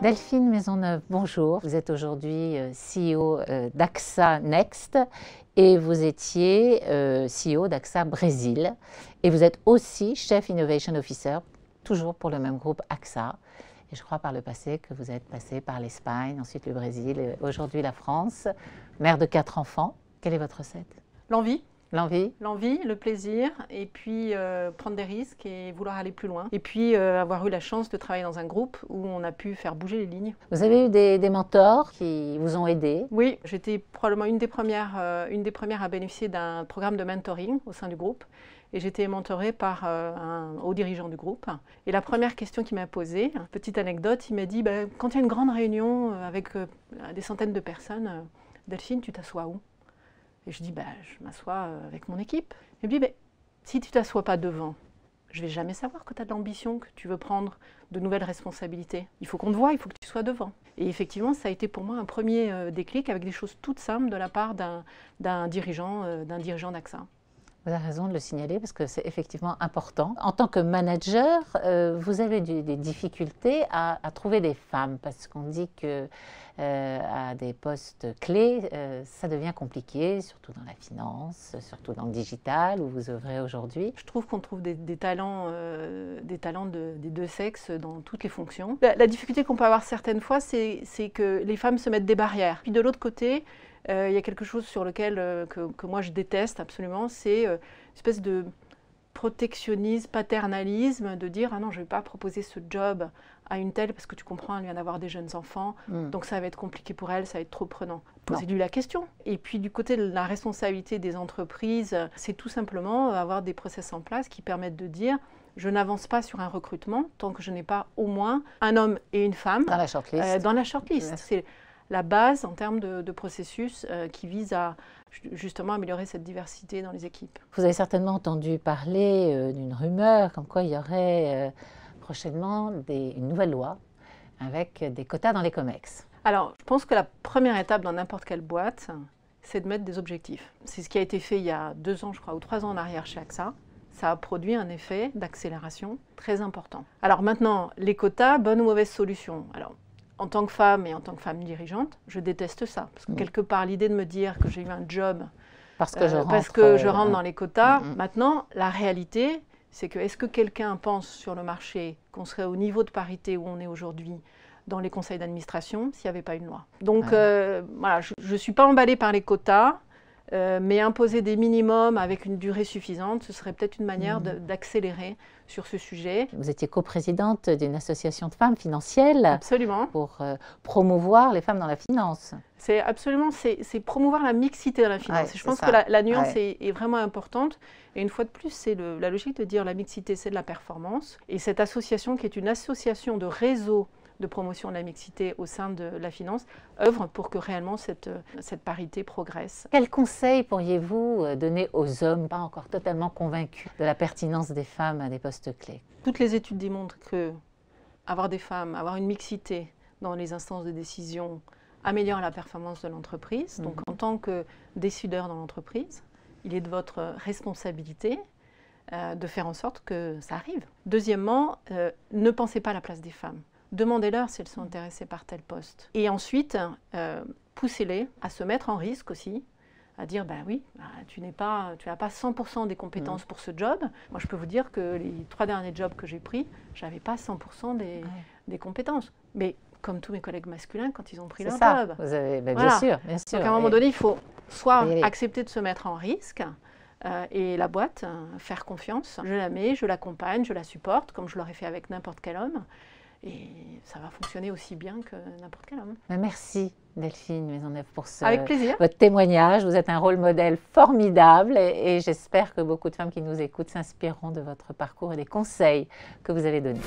Delphine Maisonneuve, bonjour. Vous êtes aujourd'hui CEO d'AXA Next et vous étiez CEO d'AXA Brésil. Et vous êtes aussi Chef Innovation Officer, toujours pour le même groupe AXA. Et je crois par le passé que vous êtes passé par l'Espagne, ensuite le Brésil et aujourd'hui la France. Mère de 4 enfants. Quelle est votre recette? L'envie. L'envie, Le plaisir, et puis prendre des risques et vouloir aller plus loin. Et puis avoir eu la chance de travailler dans un groupe où on a pu faire bouger les lignes. vous avez eu des mentors qui vous ont aidé? Oui, j'étais probablement une des premières à bénéficier d'un programme de mentoring au sein du groupe. Et j'ai été mentorée par un haut dirigeant du groupe. Et la première question qu'il m'a posée, petite anecdote, il m'a dit quand il y a une grande réunion avec des centaines de personnes, Delphine, tu t'assois où? Et je dis, je m'assois avec mon équipe. Il me dit, si tu ne t'assois pas devant, je ne vais jamais savoir que tu as de l'ambition, que tu veux prendre de nouvelles responsabilités. Il faut qu'on te voie, il faut que tu sois devant. Et effectivement, ça a été pour moi un premier déclic avec des choses toutes simples de la part d'un dirigeant d'AXA. Vous avez raison de le signaler parce que c'est effectivement important. En tant que manager, vous avez des difficultés à trouver des femmes parce qu'on dit que à des postes clés, ça devient compliqué, surtout dans la finance, surtout dans le digital où vous œuvrez aujourd'hui. Je trouve qu'on trouve des talents des deux sexes dans toutes les fonctions. La difficulté qu'on peut avoir certaines fois, c'est que les femmes se mettent des barrières. Puis de l'autre côté, il y a quelque chose sur lequel que moi je déteste absolument, c'est une espèce de protectionnisme, paternalisme, de dire « Ah non, je ne vais pas proposer ce job à une telle parce que tu comprends, elle vient d'avoir des jeunes enfants, donc ça va être compliqué pour elle, ça va être trop prenant. » Posez-lui la question. Et puis du côté de la responsabilité des entreprises, c'est tout simplement avoir des process en place qui permettent de dire « Je n'avance pas sur un recrutement tant que je n'ai pas au moins un homme et une femme dans la shortlist. Dans la shortlist. C'est la base en termes de processus qui vise à justement améliorer cette diversité dans les équipes. Vous avez certainement entendu parler d'une rumeur comme quoi il y aurait prochainement une nouvelle loi avec des quotas dans les COMEX. Alors, je pense que la première étape dans n'importe quelle boîte, c'est de mettre des objectifs. C'est ce qui a été fait il y a 2 ans, je crois, ou 3 ans en arrière chez AXA. Ça a produit un effet d'accélération très important. Alors maintenant, les quotas, bonne ou mauvaise solution? Alors, en tant que femme et en tant que femme dirigeante, je déteste ça. Parce que quelque part, l'idée de me dire que j'ai eu un job parce que je rentre dans les quotas, maintenant, la réalité, c'est que est-ce que quelqu'un pense sur le marché qu'on serait au niveau de parité où on est aujourd'hui dans les conseils d'administration s'il n'y avait pas une loi? Donc voilà, je ne suis pas emballée par les quotas. Mais imposer des minimums avec une durée suffisante, ce serait peut-être une manière d'accélérer sur ce sujet. Vous étiez coprésidente d'une association de femmes financières. Absolument. Pour promouvoir les femmes dans la finance. C'est absolument, c'est promouvoir la mixité dans la finance. Ouais, je pense que la nuance est vraiment importante. Et une fois de plus, c'est la logique de dire la mixité, c'est de la performance. Et cette association, qui est une association de réseau de promotion de la mixité au sein de la finance, œuvre pour que réellement cette parité progresse. Quels conseils pourriez-vous donner aux hommes pas encore totalement convaincus de la pertinence des femmes à des postes clés? Toutes les études démontrent que avoir des femmes, avoir une mixité dans les instances de décision améliore la performance de l'entreprise. Donc en tant que décideur dans l'entreprise, il est de votre responsabilité de faire en sorte que ça arrive. Deuxièmement, ne pensez pas à la place des femmes. Demandez-leur si elles sont intéressées par tel poste. Et ensuite, poussez-les à se mettre en risque aussi, à dire tu n'as pas 100% des compétences pour ce job. Moi, je peux vous dire que les 3 derniers jobs que j'ai pris, je n'avais pas 100% des compétences. Mais comme tous mes collègues masculins, quand ils ont pris leur job. Vous avez, voilà. Bien sûr. Donc à un moment donné, il faut soit accepter de se mettre en risque, et la boîte, faire confiance. Je la mets, je l'accompagne, je la supporte, comme je l'aurais fait avec n'importe quel homme. Et ça va fonctionner aussi bien que n'importe quel homme. Merci Delphine Maisonneuve pour avec plaisir. Votre témoignage. Vous êtes un rôle modèle formidable et j'espère que beaucoup de femmes qui nous écoutent s'inspireront de votre parcours et des conseils que vous avez donnés.